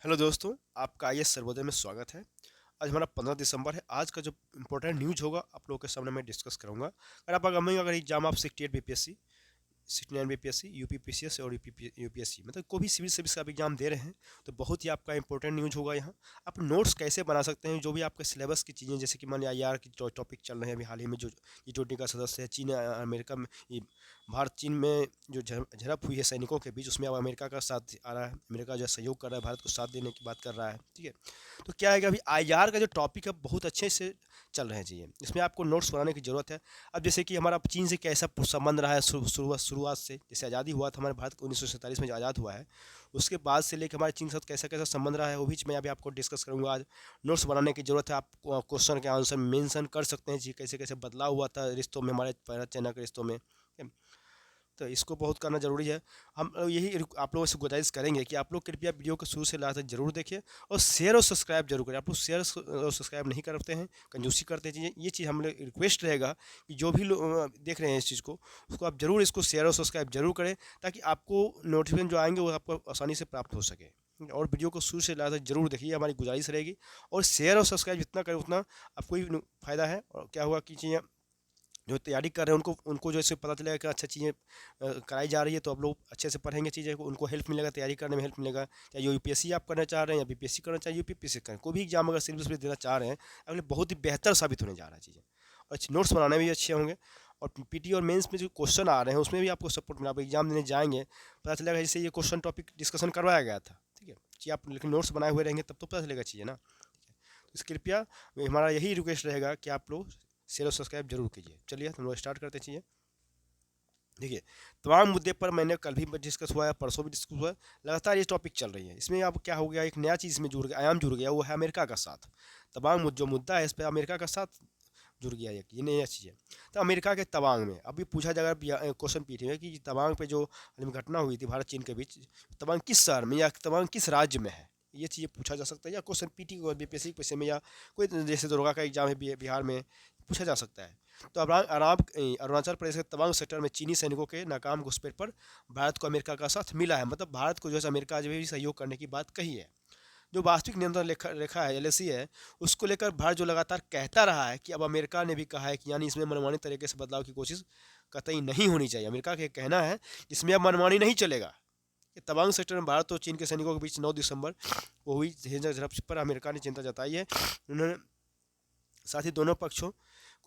Hello दोस्तों, आपका IAS Sarvodaya में स्वागत है। आज हमारा 15 दिसंबर है। आज का जो इम्पोर्टेंट न्यूज़ होगा आप लोगों के सामने मैं डिस्कस करूंगा। अगर एग्जाम आप 68 बीपीएससी, 69 बीपीएससी, यूपीपीसीएस और यूपीएससी मतलब कोई भी सिविल सर्विस का आप एग्जाम दे रहे हैं तो बहुत ही आपका इंपॉर्टेंट न्यूज़ होगा यहाँ। आप नोट्स कैसे बना सकते हैं, जो भी आपके सिलेबस की चीज़ें, जैसे कि मान लिया आईआर की जो टॉपिक चल रहे हैं अभी हाल ही में, जो G20 का सदस्य है चीन, अमेरिका में, ये भारत चीन में जो झड़प हुई है सैनिकों के बीच, उसमें अब अमेरिका का साथ आ रहा है। अमेरिका जो है सहयोग कर रहा है, भारत को साथ देने की बात कर रहा है। ठीक है, तो क्या है कि अभी आईआर का जो टॉपिक है बहुत अच्छे से चल रहे हैं चीज़ें, इसमें आपको नोट्स बनाने की ज़रूरत है। अब जैसे कि हमारा चीन से कैसा संबंध रहा है शुरुआत से, जैसे आज़ादी हुआ था हमारे भारत को 1947 में जो आज़ाद हुआ है, उसके बाद से लेकर हमारे चीन के साथ कैसा कैसा संबंध रहा है वो भी मैं अभी आपको डिस्कस करूंगा। आज नोट्स बनाने की ज़रूरत है। आप क्वेश्चन के आंसर मेंशन कर सकते हैं जी, कैसे कैसे बदलाव हुआ था रिश्तों में, हमारे भारत चाइना के रिश्तों में। तो इसको बहुत करना ज़रूरी है। हम यही आप लोगों से गुजारिश करेंगे कि आप लोग कृपया वीडियो को शुरू से लास्ट तक जरूर देखिए और शेयर और सब्सक्राइब जरूर करें। आप लोग शेयर और सब्सक्राइब नहीं करते हैं, कंजूसी करते हैं, ये चीज़ हम लोग रिक्वेस्ट रहेगा कि जो भी लोग देख रहे हैं इस चीज़ को, उसको आप जरूर इसको शेयर और सब्सक्राइब जरूर करें, ताकि आपको नोटिफिकेशन जो आएंगे वो आपको आसानी से प्राप्त हो सके। और वीडियो को शुरू से लास्ट तक जरूर देखिए, हमारी गुजारिश रहेगी। और शेयर और सब्सक्राइब जितना करें उतना आपको ही फ़ायदा है। और क्या हुआ कि चीज़ें जो तैयारी कर रहे हैं उनको उनको जो है पता चलेगा कि अच्छा चीज़ें कराई जा रही है, तो आप लोग अच्छे से पढ़ेंगे चीज़ें को, उनको हेल्प मिलेगा, तैयारी करने में हेल्प मिलेगा। चाहे यूपीएससी आप करना चाह रहे हैं या बीपीएससी करना चाहिए, यूपीपीएससी करें, कोई भी एग्जाम अगर सिविल सर्विस देना चाह रहे हैं, अगले बहुत ही बेहतर साबित होने जा रहा है चीज़ें। और अच्छे नोट्स बनाने भी अच्छे होंगे। और पीटी और मेंस में जो क्वेश्चन आ रहे हैं उसमें भी आपको सपोर्ट मिला। आप एग्जाम देने जाएंगे पता चलेगा जैसे ये क्वेश्चन टॉपिक डिस्कशन करवाया गया था। ठीक है जी, आप लेकिन नोट्स बनाए हुए रहेंगे तब तो पता चलेगा चीज़ें ना। तो इस कृपया हमारा यही रिक्वेस्ट रहेगा कि आप लोग शेयर और सब्सक्राइब जरूर कीजिए। चलिए हम लोग स्टार्ट करते चाहिए। देखिए, तमाम मुद्दे पर मैंने कल भी डिस्कस हुआ है, परसों भी डिस्कस हुआ है, लगातार ये टॉपिक चल रही है। इसमें अब क्या हो गया, एक नया चीज़ में जुड़ गया, आयाम जुड़ गया, वो है अमेरिका का साथ। तमाम जो मुद्दा है इस पर अमेरिका का साथ जुड़ गया, ये नया चीज़ है। तो अमेरिका के तवांग में अभी पूछा जाएगा क्वेश्चन पीठ में कि तवांग पे जो घटना हुई थी भारत चीन के बीच, तवांग किस शहर में या तवांग किस राज्य में है, ये चीज़ें पूछा जा सकता है। या क्वेश्चन पीटी को बीपीएससी क्वेश्चन में, या कोई जैसे दरोगा का एग्जाम है बिहार में, पूछा जा सकता है। तो अरुणाचल प्रदेश के तवांग सेक्टर में चीनी सैनिकों के नाकाम घुसपैठ पर भारत को अमेरिका का साथ मिला है। मतलब भारत को जो है अमेरिका जो भी सहयोग करने की बात कही है। जो वास्तविक नियंत्रण रेखा है, एलएसी है, उसको लेकर भारत जो लगातार कहता रहा है कि अब अमेरिका ने भी कहा है कि यानी इसमें मनमानी तरीके से बदलाव की कोशिश कतई नहीं होनी चाहिए। अमेरिका का कहना है इसमें अब मनमानी नहीं चलेगा। ये तवांग सेक्टर में भारत और चीन के सैनिकों के बीच 9 दिसंबर को हुई झड़प पर अमेरिका ने चिंता जताई है। उन्होंने साथ ही दोनों पक्षों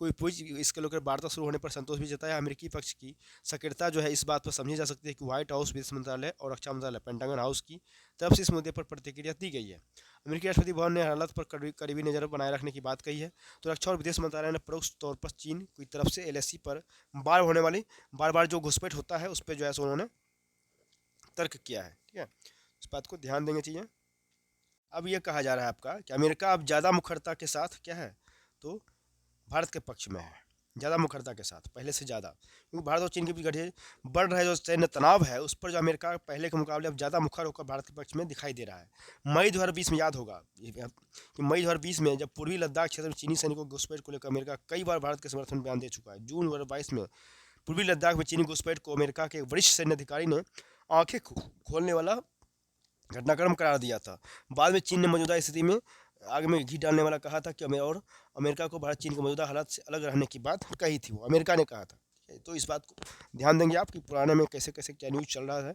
कोई पूछ इसके लेकर वार्ता शुरू होने पर संतोष भी जताया। अमेरिकी पक्ष की सक्रियता जो है इस बात पर समझी जा सकती है कि व्हाइट हाउस, विदेश मंत्रालय और रक्षा मंत्रालय, पेंटागन हाउस की तरफ से इस मुद्दे पर प्रतिक्रिया दी गई है। अमेरिकी राष्ट्रपति भवन ने हालात पर करीबी नजर बनाए रखने की बात कही है। तो रक्षा और विदेश मंत्रालय ने परोक्ष तौर पर चीन की तरफ से एलएसी पर बार बार जो घुसपैठ होता है उस पर जो है सो उन्होंने तर्क किया है। ठीक है, इस बात को ध्यान देंगे चाहिए। अब यह कहा जा रहा है आपका कि अमेरिका अब ज़्यादा मुखरता के साथ क्या है, तो भारत के पक्ष में है, ज़्यादा मुखरता के साथ, पहले से ज़्यादा, क्योंकि भारत और चीन के बीच बढ़ रहा है जो सैन्य तनाव है, उस पर जो अमेरिका पहले के मुकाबले अब ज़्यादा मुखर होकर भारत के पक्ष में दिखाई दे रहा है। मई 2020 में याद होगा कि मई 2020 में जब पूर्वी लद्दाख क्षेत्र में चीनी सैनिकों की घुसपैठ को लेकर अमेरिका कई बार भारत के समर्थन में बयान दे चुका है। जून 2022 में पूर्वी लद्दाख में चीनी घुसपैठ को अमेरिका के वरिष्ठ सैन्य अधिकारी ने आंखें खोलने वाला घटनाक्रम करार दिया था। बाद में चीन ने मौजूदा स्थिति में आग में घी डालने वाला कहा था कि अमेरिका को भारत चीन के मौजूदा हालात से अलग रहने की बात कही थी, वो अमेरिका ने कहा था। तो इस बात को ध्यान देंगे आप कि पुराने में कैसे कैसे क्या न्यूज़ चल रहा है।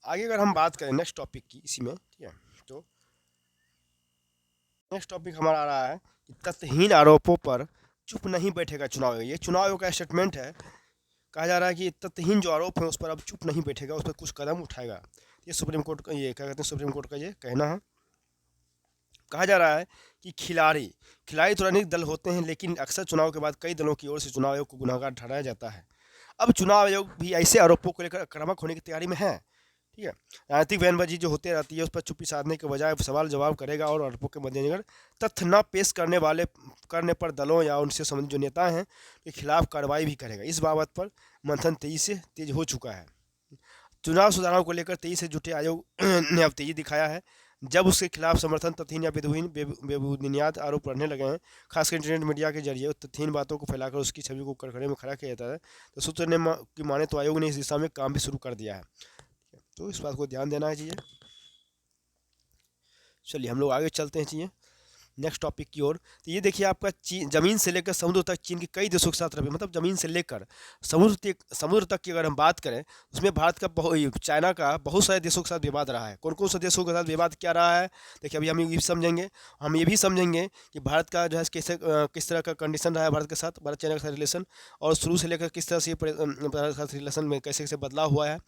आगे अगर हम बात करें नेक्स्ट टॉपिक की इसी में, ठीक है, तो नेक्स्ट टॉपिक हमारा आ रहा है कि तथ्यहीन आरोपों पर चुप नहीं बैठेगा चुनाव आयोग। ये चुनाव आयोग का स्टेटमेंट है। कहा जा रहा है कि तथ्यहीन जो आरोप है उस पर अब चुप नहीं बैठेगा, उस पर कुछ कदम उठाएगा। ये सुप्रीम कोर्ट का, ये क्या कहते हैं, सुप्रीम कोर्ट का ये कहना है। कहा जा रहा है कि खिलाड़ी तो राजनीतिक दल होते हैं, लेकिन अक्सर चुनाव के बाद कई दलों की ओर से चुनाव आयोग को गुनाहगार ठहराया जाता है। अब चुनाव आयोग भी ऐसे आरोपों को लेकर आक्रामक होने की तैयारी में है। ठीक है, राजनीतिक बयानबाजी जो होती रहती है उस पर चुप्पी साधने के बजाय सवाल जवाब करेगा और आरोपों के मद्देनजर तथ्य न पेश करने पर दलों या उनसे संबंधित जो नेता हैं के खिलाफ कार्रवाई भी करेगा। इस बाबत पर मंथन तेज हो चुका है। चुनाव सुधारों को लेकर तेजी से जुटे आयोग ने अब तेजी दिखाया है। जब उसके खिलाफ समर्थन तथ्यहीन या बेबुनियाद आरोप बढ़ने लगे हैं, खासकर इंटरनेट मीडिया के जरिए तथ्यहीन बातों को फैलाकर उसकी छवि को कड़कड़े में खड़ा किया जाता है, तो सूत्र की माने तो आयोग ने इस दिशा में काम भी शुरू कर दिया है। तो इस बात को ध्यान देना चाहिए। चलिए हम लोग आगे चलते हैं चीज़ें नेक्स्ट टॉपिक की ओर। तो ये देखिए आपका चीन जमीन से लेकर समुद्र तक चीन के कई देशों के साथ रहे, मतलब जमीन से लेकर समुद्र तक की अगर हम बात करें, उसमें भारत का चाइना का बहुत सारे देशों के साथ विवाद रहा है। कौन कौन से देशों के साथ विवाद क्या रहा है, देखिए अभी हम ये भी समझेंगे। हम ये भी समझेंगे कि भारत का जो है कैसे किस तरह का कंडीशन रहा है भारत के साथ, भारत चाइना के साथ रिलेशन, और शुरू से लेकर किस तरह से भारत के साथ रिलेशन में कैसे कैसे बदलाव हुआ है,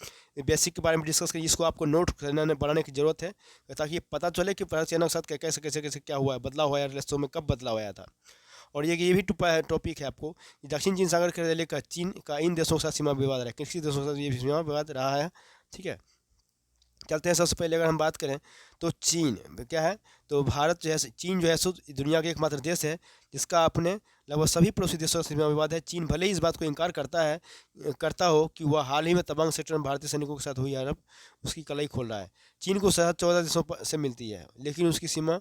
बेसिक के बारे में डिस्कस करिए। इसको आपको नोट करने बनाने की जरूरत है, ताकि ये पता चले कि भारत चाइना के साथ कैसे कैसे कैसे क्या हुआ है, बदलाव हुआ है रिश्तों में, कब बदलाव आया था। और ये भी टॉपिक है आपको कि दक्षिण चीन सागर के लेकर चीन का इन देशों के साथ सीमा विवाद रहा है, किसी देशों के साथ ये सीमा विवाद रहा है। ठीक है, चलते हैं। सबसे पहले अगर हम बात करें तो चीन क्या है, तो भारत जो है, चीन जो है सो दुनिया का एकमात्र देश है जिसका अपने लगभग सभी पड़ोसी देशों से सीमा विवाद है। चीन भले ही इस बात को इनकार करता हो कि वह हाल ही में तवांग सेक्टर में भारतीय सैनिकों के साथ हुई अरब उसकी कलई खोल रहा है। चीन को सरहद 14 देशों से मिलती है, लेकिन उसकी सीमा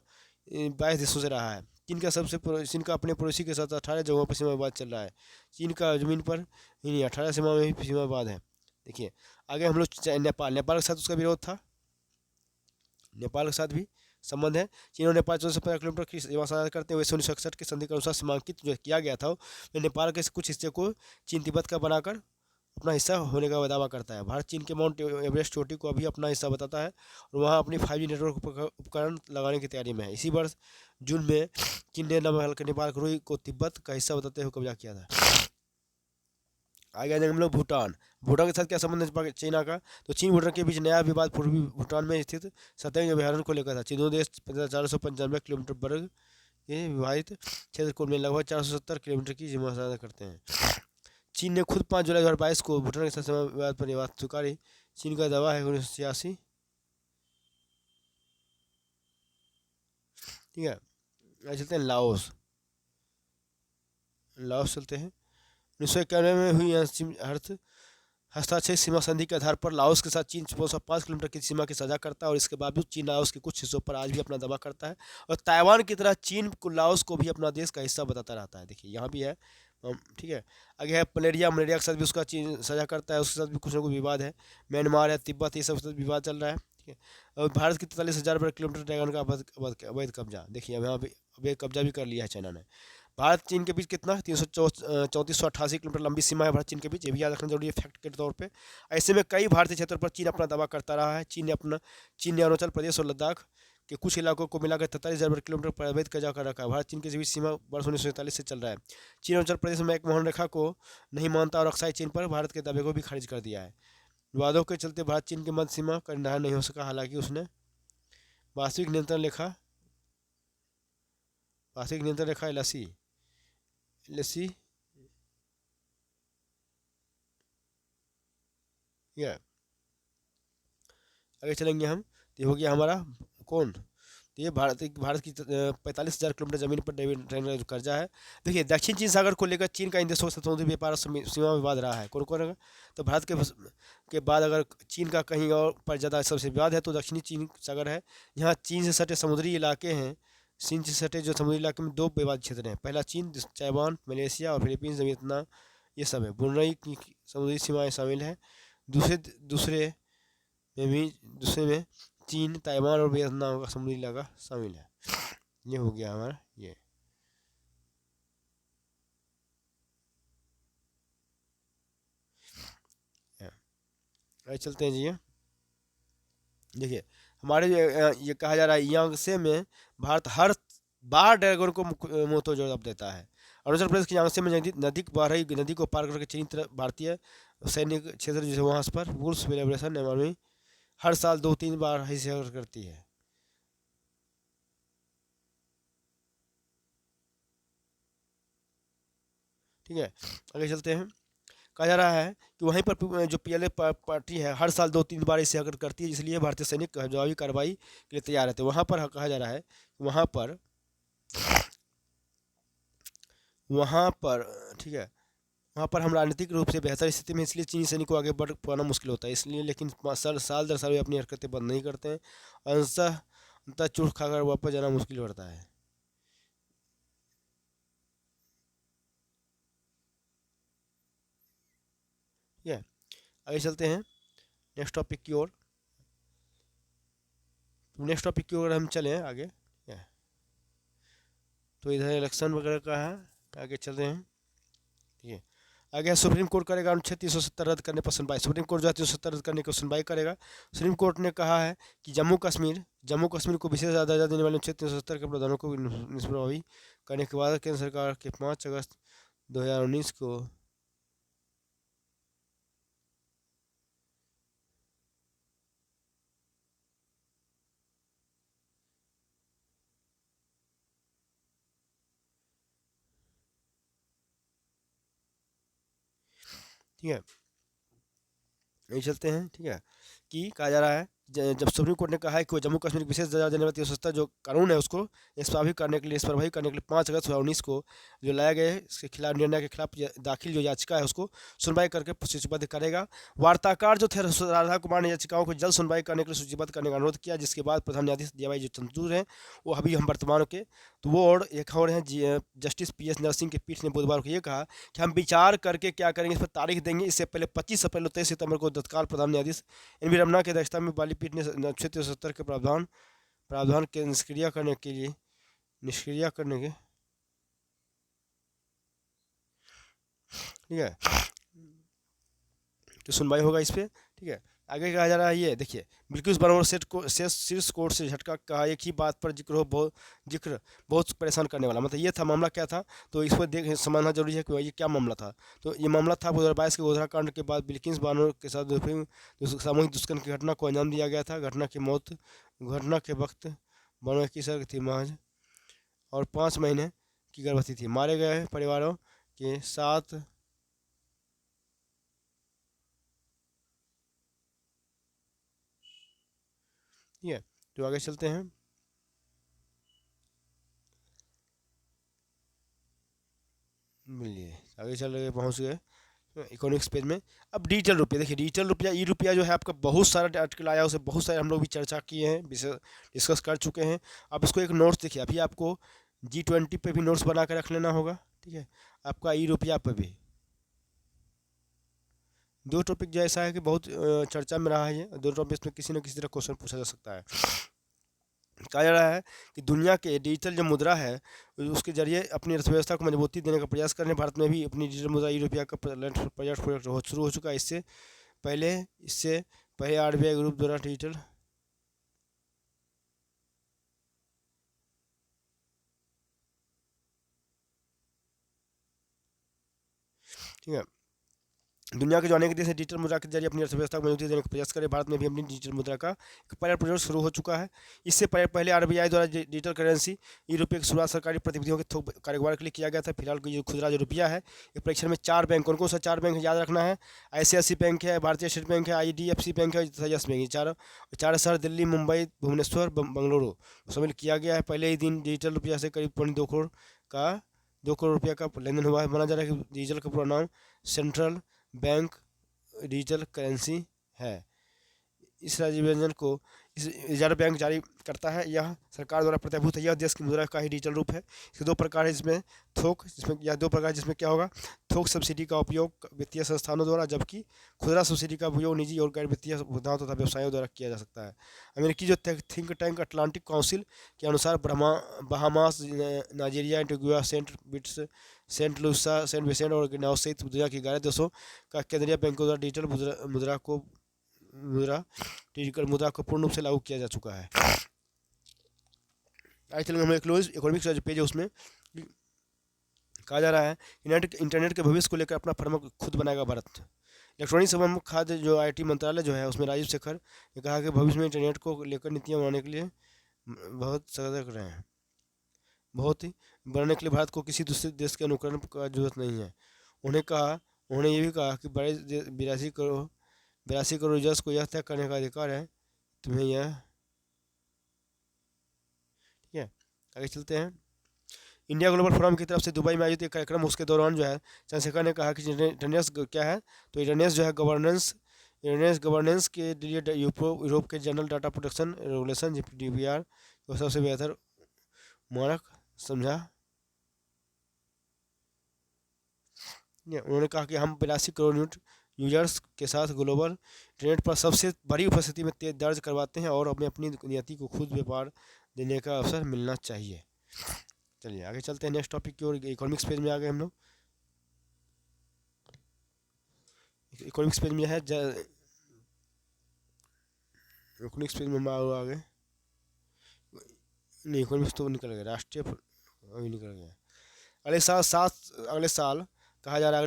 22 देशों से रहा है। चीन का अपने पड़ोसी के साथ 18 जगहों पर सीमा विवाद चल रहा है। चीन का जमीन पर ही नहीं 18 सीमा में ही सीमा विवाद है। देखिए आगे हम लोग नेपाल के साथ उसका विरोध था, नेपाल के साथ भी संबंध है। चीन और नेपाल 1415 किलोमीटर की सीमा साझा करते हैं। वैसे 1961 की संधि के अनुसार सीमांकित जो किया गया था, वो नेपाल के कुछ हिस्से को चीन तिब्बत का बनाकर अपना हिस्सा होने का दावा करता है। भारत चीन के माउंट एवरेस्ट चोटी को अभी अपना हिस्सा बताता है और वहाँ अपनी 5G नेटवर्क उपकरण लगाने की तैयारी में है। इसी वर्ष जून में चीन ने नेपाल के रुई को तिब्बत का हिस्सा बताते हुए कब्जा किया था। आगे आ जाएंगे हम लोग भूटान। भूटान के साथ क्या संबंध है चाइना का, तो चीन भूटान के बीच नया विवाद पूर्वी भूटान में स्थित सतही अभ्यारण्य को लेकर था। तीनों देश 495 किलोमीटर वर्ग के विभाजित क्षेत्र को में लगभग 470 किलोमीटर की सीमा साझा करते हैं। चीन ने खुद 5 जुलाई 2022 को भूटान के साथ सीमा विवाद पर बात स्वीकारी। चीन का दावा है 1986। ठीक है, चलते हैं लाओस। लाओस चलते हैं। 1991 में हुई अर्थ हस्ताक्षर सीमा संधि के आधार पर लाओस के साथ चीन 205 किलोमीटर की सीमा की साझा करता है, और इसके बावजूद चीन लाओस के कुछ हिस्सों पर आज भी अपना दावा करता है, और ताइवान की तरह चीन को लाओस को भी अपना देश का हिस्सा बताता रहता है। देखिए यहाँ भी है। ठीक है, आगे है मलेरिया के साथ भी उसका चीन साझा करता है, उसके साथ भी कुछ ना कुछ विवाद है। म्यांमार है, तिब्बत, ये सब विवाद चल रहा है। ठीक है, और भारत की 43,000 वर्ग किलोमीटर ड्रैगन का अवैध कब्जा, देखिए अब यहाँ पे अवैध कब्जा भी कर लिया है चाइना ने। भारत चीन के बीच कितना 3488 किलोमीटर लंबी सीमा है भारत चीन के बीच, ये भी याद रखना जरूरी है फैक्ट के तौर पे। ऐसे में कई भारतीय क्षेत्रों पर चीन अपना दावा करता रहा है। चीन ने अरुणाचल प्रदेश और लद्दाख के कुछ इलाकों को मिलाकर 43,000 वर्ग किलोमीटर पर अवैध कब्जा कर रखा है। भारत चीन के बीच सीमा वर्ष 1947 से चल रहा है। चीन अरुणाचल प्रदेश में एक मोहन रेखा को नहीं मानता और अक्साई चीन पर भारत के दावे को भी खारिज कर दिया है। विवादों के चलते भारत चीन की मध्य सीमा का निर्धारण नहीं हो सका, हालांकि उसने वास्तविक नियंत्रण रेखा एलएसी या आगे चलेंगे हम। तो ये हो गया हमारा कौन, तो ये भारत की 45,000 किलोमीटर जमीन पर ट्रेन का जो कर्जा है। देखिए दक्षिण चीन सागर को लेकर चीन का इन देशों से समुद्री व्यापार सीमा विवाद रहा है। कौन कौन है, तो भारत के बाद अगर चीन का कहीं और पर ज़्यादा सबसे विवाद है तो दक्षिणी चीन सागर है। यहाँ चीन से सटे समुद्री इलाके हैं। चीन से सटे जो समुद्री इलाके में 2 विवाद क्षेत्र हैं। पहला चीन, ताइवान, मलेशिया और फिलीपींस, वियतनाम, ये सब है। ब्रुनई की समुद्री सीमाएँ शामिल हैं। दूसरे दूसरे दूसरे में चीन, ताइवान और वियतनाम का समुद्री इलाका शामिल है। ये हो गया हमारा ये। आगे चलते हैं जी। ये देखिए हमारे ये कहा जा रहा है यांगसे में भारत हर बार ड्रैगन को मुंह तो जवाब देता है। अरुणाचल प्रदेश के यांगसे में नदी बह रही नदी को पार करके चीनी तरफ भारतीय सैनिक क्षेत्र जो है वहाँ पर वुल्स लिबरेशन हर साल 2-3 बार हिस्सा करती है। ठीक है, आगे चलते हैं। कहा जा रहा है कि वहीं पर जो पीएलए पार्टी है हर साल 2-3 बार इसे अगर करती है, इसलिए भारतीय सैनिक जवाबी कार्रवाई के लिए तैयार रहते हैं। वहाँ पर कहा जा रहा है वहाँ पर ठीक है, वहाँ पर हम राजनीतिक रूप से बेहतर स्थिति में, इसलिए चीनी सैनिक को आगे बढ़ पाना मुश्किल होता है। इसलिए लेकिन साल दर साल वे अपनी हरकतें बंद नहीं करते हैं। अंततः चूट खाकर वापस जाना मुश्किल पड़ता है। ठीक है, आगे चलते हैं नेक्स्ट टॉपिक की ओर। तो नेक्स्ट टॉपिक की ओर हम चले आगे। तो इधर इलेक्शन वगैरह का है, आगे चल रहे हैं। ठीक है, आगे सुप्रीम कोर्ट करेगा अनुच्छेद 370 रद्द करने पर सुनवाई। सुप्रीम कोर्ट जो है 370 रद्द करने की सुनवाई करेगा। सुप्रीम कोर्ट ने कहा है कि जम्मू कश्मीर को विशेष दर्जा देने वाले अनुच्छेद 370 के प्रावधानों को निष्प्रभावी करने के बाद केंद्र सरकार के 5 अगस्त 2019 को ठीक है, यही चलते हैं। ठीक है, कि कहा जा रहा है जब सुप्रीम कोर्ट ने कहा है कि वो जम्मू कश्मीर को विशेष दर्जा देने वाला 370 जो कानून है उसको निष्प्रभावी करने के लिए 5 अगस्त 2019 को जो लाया गया है इसके खिलाफ निर्णय के खिलाफ दाखिल जो याचिका है उसको सुनवाई करके सूचीबद्ध करेगा। वार्ताकार जो थे राधा कुमार ने याचिकाओं को जल्द सुनवाई करने के लिए सूचीबद्ध करने का अनुरोध किया, जिसके बाद प्रधान न्यायाधीश DY जो चंद्रचूड़ हैं वो अभी हम वर्तमान के, तो वो और एक और हैं जस्टिस PS नरसिंह की पीठ ने बुधवार को ये कहा कि हम विचार करके क्या करेंगे, इस पर तारीख देंगे। इससे पहले 25 अप्रैल और 23 सितंबर को तत्काल प्रधान न्यायाधीश NV रमन्ना की अध्यक्षता में वाली पीठ ने अनुच्छेद 370 के प्रावधान के निष्क्रिय करने के ठीक है, तो सुनवाई होगा इस पर। ठीक है, आगे कहा जा रहा है ये देखिए, बिल्कुल बनोर शीर्ष कोर्ट से झटका, कहा एक ही बात पर जिक्र बहुत परेशान करने वाला। मतलब ये था मामला क्या था, तो इस पर समझना जरूरी है कि ये क्या मामला था। तो ये मामला था 2022 के गोधरा कांड के बाद बिल्किस बानोर के साथ सामूहिक दुष्कर्म की घटना को अंजाम दिया गया था। घटना के वक्त बानोर 21 वर्ष थी महज और 5 महीने की गर्भवती थी। मारे गए परिवारों के साथ ठीक है, तो आगे चलते हैं। मिलिए आगे चल रहे पहुँच गए इकोनॉमिक्स पेज में। अब डिजिटल रुपया देखिए, डिजिटल रुपया ई रुपया जो है आपका बहुत सारा आर्टिकल आया, उसे बहुत सारे हम लोग भी चर्चा किए हैं, डिस्कस कर चुके हैं। अब इसको एक नोट्स देखिए, अभी आपको G20 पे भी नोट्स बना कर रख लेना होगा। ठीक है, आपका ई रुपया पे भी 2 टॉपिक जो ऐसा है कि बहुत चर्चा में रहा है। ये 2 टॉपिक में किसी न किसी तरह क्वेश्चन पूछा जा सकता है। कहा जा रहा है कि दुनिया के डिजिटल जो मुद्रा है उसके जरिए अपनी अर्थव्यवस्था को मजबूती देने का प्रयास करने भारत में भी अपनी डिजिटल मुद्रा ई रुपया का प्रयास शुरू हो चुका है। इससे पहले RBI ग्रुप द्वारा डिजिटल ठीक है, दुनिया के जो अनेक देश हैं डिजिटल मुद्रा के जरिए अपनी अर्थव्यवस्था को मजबूती देने का प्रयास करें, भारत में भी अपनी डिजिटल मुद्रा का एक प्रयोग शुरू हो चुका है। इससे पहले RBI द्वारा डिजिटल करेंसी ई रुपये की शुरुआत सरकारी प्रतिनिधियों के थोक कारोबार के लिए किया गया था। फिलहाल जो खुदरा जो रुपया है ये परीक्षण में 4 बैंक, कौन कौन सा 4 बैंक याद रखना है, ICICI बैंक है, भारतीय स्टेट बैंक है, IDFC बैंक है तथा यस बैंक। चार शहर दिल्ली, मुंबई, भुवनेश्वर, बेंगलुरु शामिल किया गया है। पहले ही दिन डिजिटल रुपया से करीब 2 करोड़ रुपया का लेन देन हुआ है। माना जा रहा है कि डिजिटल का पूरा नाम सेंट्रल बैंक डिजिटल करेंसी है। इस राज्य को रिजर्व बैंक जारी करता है। यह सरकार द्वारा प्रतिभूत है। यह देश की मुद्रा का ही डिजिटल रूप है। इसके 2 प्रकार है, जिसमें क्या होगा, थोक सब्सिडी का उपयोग वित्तीय संस्थानों द्वारा, जबकि खुदरा सब्सिडी का उपयोग निजी और गैर वित्तीय उद्यमों तथा व्यवसायों द्वारा किया जा सकता है। अमेरिकी जो थिंक टैंक अटलांटिक काउंसिल के अनुसार Bahamas, Nigeria, Antigua, Saint Lucia, Saint Vincent और गिनाओ सहित दुनिया के 11 देशों का केंद्रीय बैंकों द्वारा डिजिटल मुद्रा को पूर्ण रूप से लागू किया जा चुका है। आज चलेंगे हम इकोनॉमिक्स का जो पेज है उसमें कहा जा रहा है इंटरनेट के भविष्य को लेकर अपना फ्रेमवर्क खुद बनाएगा भारत। इलेक्ट्रॉनिक्स एवं खाद्य जो IT मंत्रालय जो है उसमें राजीव शेखर ने कहा कि भविष्य में इंटरनेट को लेकर नीतियाँ बनाने के लिए बहुत सतर्क रहे हैं। बहुत ही बढ़ने के लिए भारत को किसी दूसरे देश के अनुकरण का जरूरत नहीं है। उन्होंने ये भी कहा कि 82 करोड़ यूजर्स को यह तय करने का अधिकार है तुम्हें यह। ठीक है, आगे चलते हैं। इंडिया ग्लोबल फोरम की तरफ से दुबई में आयोजित एक कार्यक्रम, उसके दौरान जो है चंद्रशेखर ने कहा कि इंटरनेट क्या है, तो इंटरनेट जो है गवर्नेंस के लिए यूरोप के general data protection regulation GDPR को सबसे बेहतर मानक समझा। उन्होंने कहा कि हम 82 करोड़ यूजर्स के साथ ग्लोबल इंटरनेट पर सबसे बड़ी उपस्थिति में तेज दर्ज करवाते हैं और हमें अपनी नियति को खुद व्यापार देने का अवसर मिलना चाहिए। चलिए आगे चलते हैं नेक्स्ट टॉपिक की ओर। इकोनॉमिक्स पेज में आ गए हम लोग। इकोनॉमिक्स पेज में है इकोनॉमिक्स पेज में हम आ गए। नहीं, इकोनॉमिक्स तो निकल गया, राष्ट्रीय अभी निकल गया। अगले साल कहा जा रहा है,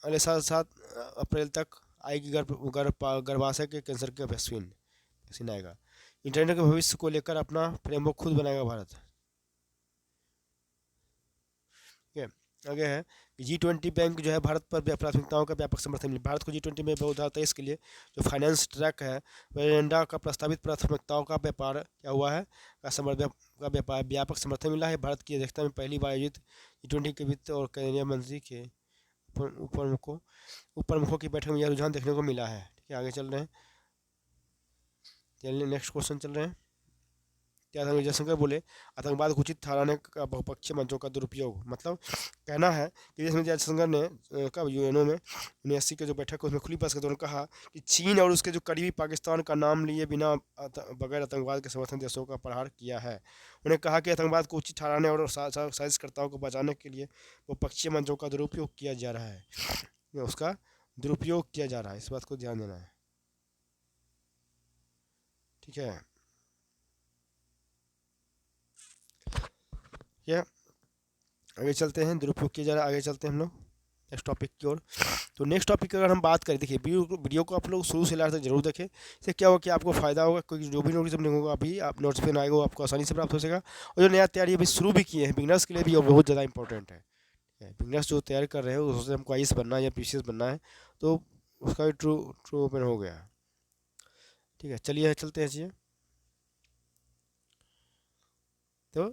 अगले साल 7 अप्रैल तक आएगी गर्भाशय के कैंसर का वैक्सीन आएगा। इंटरनेट के भविष्य को लेकर अपना फ्रेमवर्क खुद बनाएगा भारत। ठीक है, आगे है कि G20 बैंक जो है भारत पर प्राथमिकताओं का व्यापक समर्थन मिले। भारत को G20 में 2023 के लिए जो फाइनेंस ट्रैक है वह एजेंडा का प्रस्तावित प्राथमिकताओं का व्यापार क्या हुआ है का व्यापार व्यापक समर्थन मिला है। भारत की अध्यक्षता में पहली बार आयोजित G20 के वित्त और केंद्रीय मंत्री के उपप्रमुखों की बैठक में यह रुझान देखने को मिला है। ठीक है, आगे चल रहे हैं। चलिए नेक्स्ट क्वेश्चन चल रहे हैं। क्या जयशंकर बोले आतंकवाद को उचित ठहराने का बहुपक्षीय मंचों का दुरुपयोग। मतलब कहना है कि जिसमें जयशंकर ने कब यूएनओ में 79 के जो बैठक है उसमें खुली बहस के दौरान कहा कि चीन और उसके जो करीबी पाकिस्तान का नाम लिए बिना बगैर आतंकवाद के समर्थन देशों का प्रहार किया है। उन्हें कहा कि आतंकवाद को उचित ठहराने और साजिशकर्ताओं को बचाने के लिए बहुपक्षीय मंचों का दुरुपयोग किया जा रहा है, उसका दुरुपयोग किया जा रहा है, इस बात को ध्यान देना है। ठीक है, क्या आगे चलते हैं, दुरुपयोग किया जा रहा है। आगे चलते हैं हम लोग नेक्स्ट टॉपिक की ओर। तो नेक्स्ट टॉपिक की अगर हम बात करें, देखिए वीडियो को आप लोग शुरू से लास्ट तक जरूर देखें। इससे क्या होगा कि आपको फ़ायदा होगा, क्योंकि जो भी नोटिफिकेशन होगा अभी आप नोटिफिकेशन आएगा वो आपको आसानी से प्राप्त हो सकेगा। और जो नया तैयारी अभी शुरू भी किए हैं बिगनर्स के लिए भी बहुत ज़्यादा इंपॉर्टेंट है। बिगनर्स जो तैयारी कर रहे हैं उससे हमको IAS बनना है या PCS बनना है, तो उसका भी ट्रू ओपन हो गया। ठीक है, चलिए चलते हैं चलिए। तो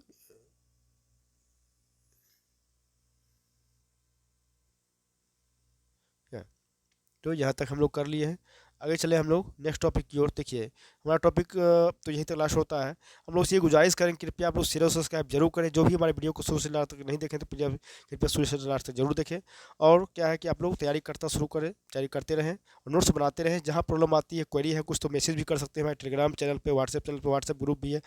तो यहाँ तक हम लोग कर लिए हैं। आगे चले हम लोग नेक्स्ट टॉपिक की ओर। देखिए हमारा टॉपिक तो यहीं तक लास्ट होता है। हम लोग से ये गुजारिश करें कृपया आप लोग शेयर और सब्सक्राइब जरूर करें। जो भी हमारे वीडियो को शुरू से लास्ट तक नहीं देखें तो कृपया शुरू से लास्ट तक जरूर देखें। और क्या है कि आप लोग तैयारी करते रहें और नोट्स बनाते रहें। जहाँ प्रॉब्लम आती है, क्वेरी है कुछ, तो मैसेज भी कर सकते हैं हमारे टेलीग्राम चैनल पर, व्हाट्सएप ग्रुप भी है,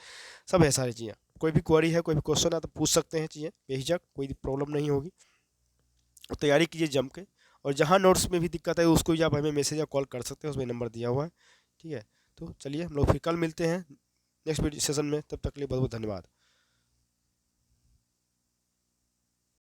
सब है सारी चीज़ें। कोई भी क्वेरी है, कोई भी क्वेश्चन है तो पूछ सकते हैं चीज़ें बेहिचक, कोई प्रॉब्लम नहीं होगी। तैयारी कीजिए जम के। और जहाँ नोट्स में भी दिक्कत है उसको भी आप हमें मैसेज या कॉल कर सकते हैं, उसमें नंबर दिया हुआ है। ठीक है, तो चलिए हम लोग फिर कल मिलते हैं नेक्स्ट वीडियो सेशन में। तब तक के लिए बहुत बहुत धन्यवाद।